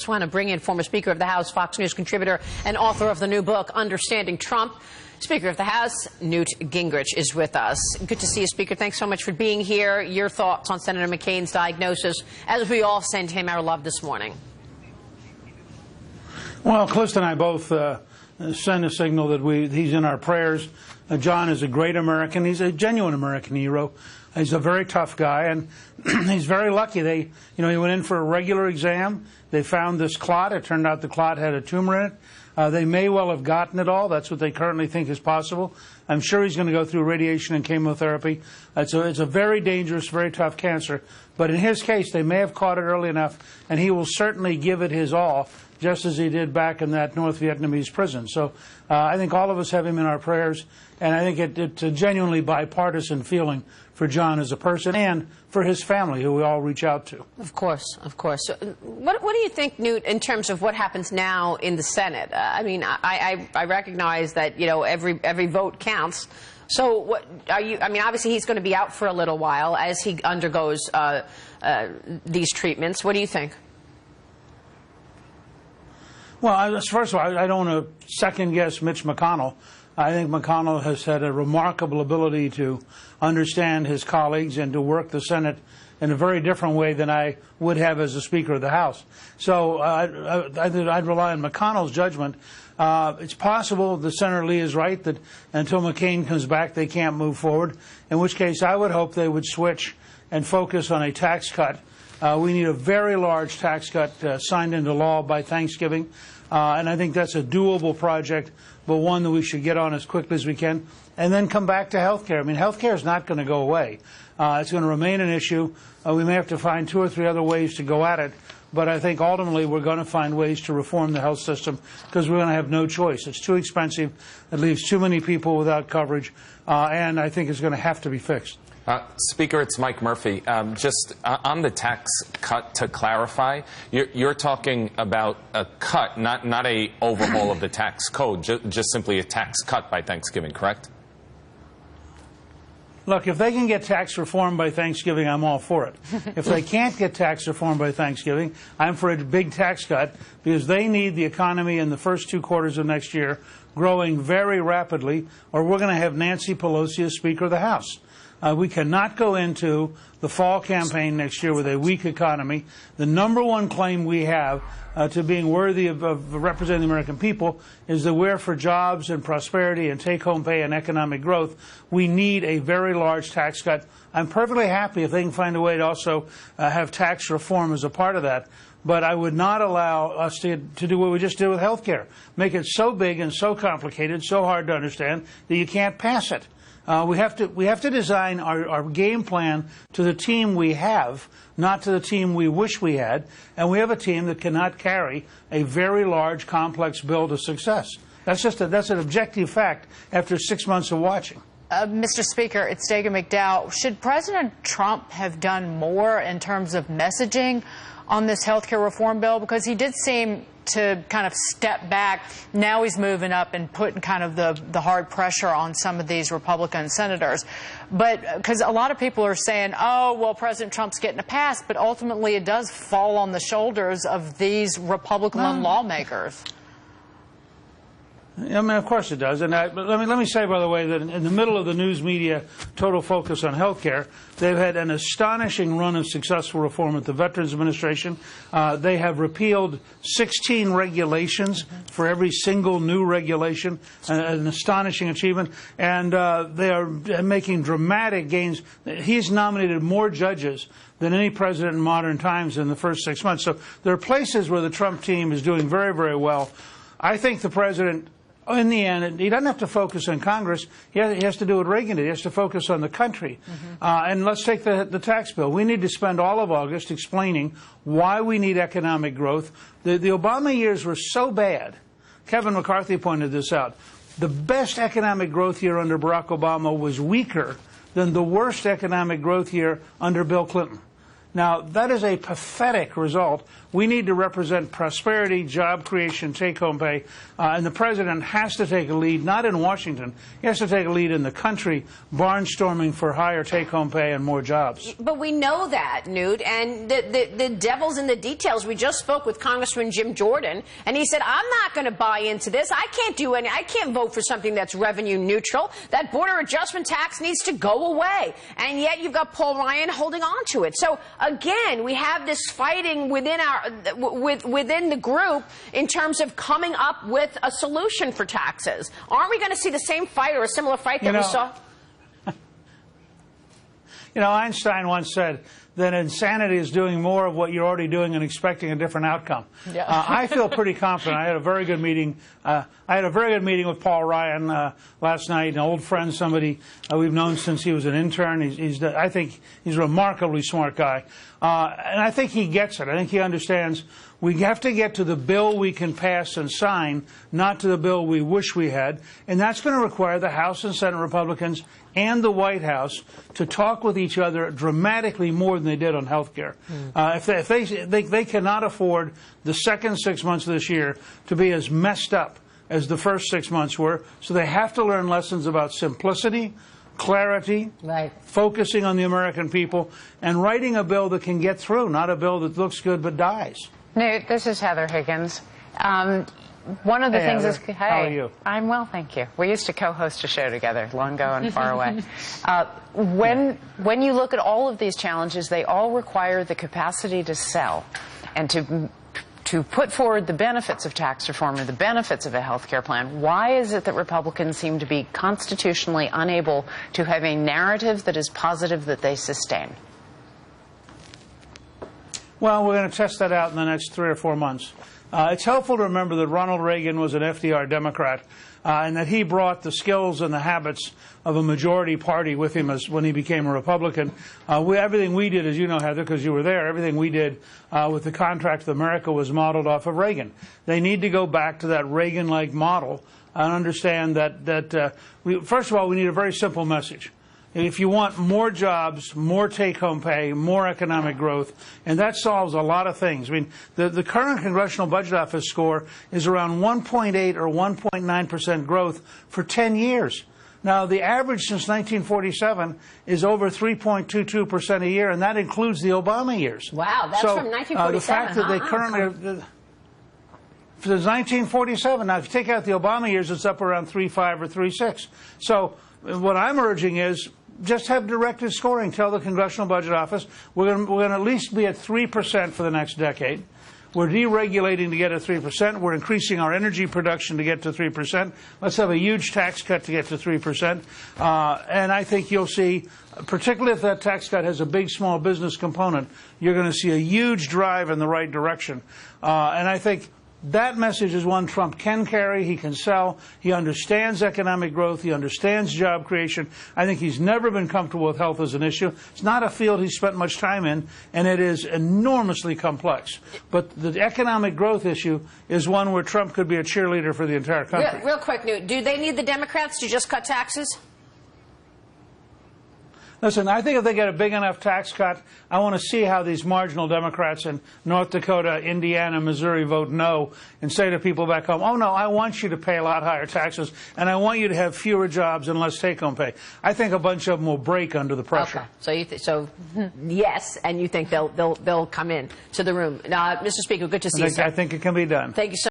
Just want to bring in former Speaker of the House, Fox News contributor, and author of the new book, Understanding Trump. Speaker of the House, Newt Gingrich, is with us. Good to see you, Speaker. Thanks so much for being here. Your thoughts on Senator McCain's diagnosis, as we all send him our love this morning. Well, Calista and I both send a signal that he's in our prayers. John is a great American. He's a genuine American hero. He's a very tough guy, and he's very lucky. He went in for a regular exam. They found this clot. It turned out the clot had a tumor in it. They may well have gotten it all. That's what they currently think is possible. I'm sure he's going to go through radiation and chemotherapy. It's a very dangerous, very tough cancer. But in his case, they may have caught it early enough, and he will certainly give it his all, just as he did back in that North Vietnamese prison. So I think all of us have him in our prayers, and I think it's a genuinely bipartisan feeling for John as a person and for his family, who we all reach out to. Of course, of course. So, what do you think, Newt, in terms of what happens now in the Senate? I mean, I recognize that, every vote counts. So what are you? I mean, obviously he's going to be out for a little while as he undergoes these treatments. What do you think? Well, first of all, I don't want to second-guess Mitch McConnell. I think McConnell has had a remarkable ability to understand his colleagues and to work the Senate in a very different way than I would have as a Speaker of the House. So I'd rely on McConnell's judgment. It's possible that Senator Lee is right, that until McCain comes back, they can't move forward, in which case I would hope they would switch and focus on a tax cut. We need a very large tax cut signed into law by Thanksgiving, and I think that's a doable project, but one that we should get on as quickly as we can, and then come back to health care. I mean, health care is not going to go away. It's going to remain an issue. We may have to find 2 or 3 other ways to go at it, but I think ultimately we're going to find ways to reform the health system because we're going to have no choice. It's too expensive. It leaves too many people without coverage, and I think it's going to have to be fixed. Speaker, it's Mike Murphy. Just on the tax cut, to clarify, you're talking about a cut, not a overhaul of the tax code, just simply a tax cut by Thanksgiving, correct? Look, if they can get tax reform by Thanksgiving, I'm all for it. If they can't get tax reform by Thanksgiving, I'm for a big tax cut, because they need the economy in the first 2 quarters of next year growing very rapidly, or we're going to have Nancy Pelosi as Speaker of the House. We cannot go into the fall campaign next year with a weak economy. The #1 claim we have to being worthy of representing the American people is that we're for jobs and prosperity and take-home pay and economic growth. We need a very large tax cut. I'm perfectly happy if they can find a way to also have tax reform as a part of that. But I would not allow us to do what we just did with health care. Make it so big and so complicated, so hard to understand, that you can't pass it. We have to design our game plan to the team we have, not to the team we wish we had. And we have a team that cannot carry a very large, complex bill to success. That's an objective fact after 6 months of watching. Mr. Speaker, it's Dagen McDowell. Should President Trump have done more in terms of messaging on this health care reform bill? Because he did seem to kind of step back. Now he's moving up and putting kind of the hard pressure on some of these Republican senators. But because a lot of people are saying, oh, well, President Trump's getting a pass, but ultimately it does fall on the shoulders of these Republican lawmakers. I mean, of course it does. And let me say, by the way, that in the middle of the news media total focus on health care, they've had an astonishing run of successful reform at the Veterans Administration. They have repealed 16 regulations for every single new regulation, an astonishing achievement. And they are making dramatic gains. He's nominated more judges than any president in modern times in the first 6 months. So there are places where the Trump team is doing very, very well. I think the president, in the end, he doesn't have to focus on Congress. He has to do what Reagan did. He has to focus on the country. And let's take the tax bill. We need to spend all of August explaining why we need economic growth. The Obama years were so bad. Kevin McCarthy pointed this out. The best economic growth year under Barack Obama was weaker than the worst economic growth year under Bill Clinton. Now, that is a pathetic result. We need to represent prosperity, job creation, take-home pay, and the president has to take a lead, not in Washington. He has to take a lead in the country, barnstorming for higher take-home pay and more jobs. But we know that, Newt, and the devil's in the details. We just spoke with Congressman Jim Jordan, and he said, I'm not going to buy into this. I can't vote for something that's revenue neutral. That border adjustment tax needs to go away. And yet you've got Paul Ryan holding on to it. So, again, we have this fighting within the group in terms of coming up with a solution for taxes. Aren't we going to see the same fight or a similar fight that we saw? You know, Einstein once said that insanity is doing more of what you're already doing and expecting a different outcome. Yeah. I feel pretty confident. I had a very good meeting. With Paul Ryan last night, an old friend, somebody we've known since he was an intern. I think he's a remarkably smart guy, and I think he gets it. I think he understands. We have to get to the bill we can pass and sign, not to the bill we wish we had, and that's going to require the House and Senate Republicans and the White House to talk with each other dramatically more than they did on health care. If they cannot afford the second 6 months of this year to be as messed up as the first 6 months were, so they have to learn lessons about simplicity, clarity, focusing on the American people, and writing a bill that can get through, not a bill that looks good but dies. Newt, this is Heather Higgins. One of the things Heather, is, how are you? I'm well, thank you. We used to co-host a show together, long ago and far away. When you look at all of these challenges, they all require the capacity to sell and to put forward the benefits of tax reform or the benefits of a health care plan. Why is it that Republicans seem to be constitutionally unable to have a narrative that is positive that they sustain? Well, we're going to test that out in the next 3 or 4 months. It's helpful to remember that Ronald Reagan was an FDR Democrat, and that he brought the skills and the habits of a majority party with him when he became a Republican. Everything we did, as you know, Heather, because you were there, everything we did with the Contract with America was modeled off of Reagan. They need to go back to that Reagan-like model and understand that first of all, we need a very simple message. If you want more jobs, more take-home pay, more economic growth, and that solves a lot of things. I mean, the current Congressional Budget Office score is around 1.8 or 1.9% growth for 10 years. Now, the average since 1947 is over 3.22% a year, and that includes the Obama years. Wow, that's from 1947, the fact that they currently... Since 1947. Now, if you take out the Obama years, it's up around 3.5 or 3.6. So what I'm urging is just have directed scoring. Tell the Congressional Budget Office we're going to at least be at 3% for the next decade. We're deregulating to get to 3%. We're increasing our energy production to get to 3%. Let's have a huge tax cut to get to 3%. And I think you'll see, particularly if that tax cut has a big small business component, you're going to see a huge drive in the right direction. And I think that message is one Trump can carry, he can sell, he understands economic growth, he understands job creation. I think he's never been comfortable with health as an issue. It's not a field he's spent much time in, and it is enormously complex. But the economic growth issue is one where Trump could be a cheerleader for the entire country. Real quick, Newt, do they need the Democrats to just cut taxes? Listen, I think if they get a big enough tax cut, I want to see how these marginal Democrats in North Dakota, Indiana, Missouri vote no and say to people back home, oh, no, I want you to pay a lot higher taxes, and I want you to have fewer jobs and less take-home pay. I think a bunch of them will break under the pressure. Okay. So yes, and you think they'll come in to the room. Now, Mr. Speaker, good to see you, sir. I think it can be done. Thank you so much.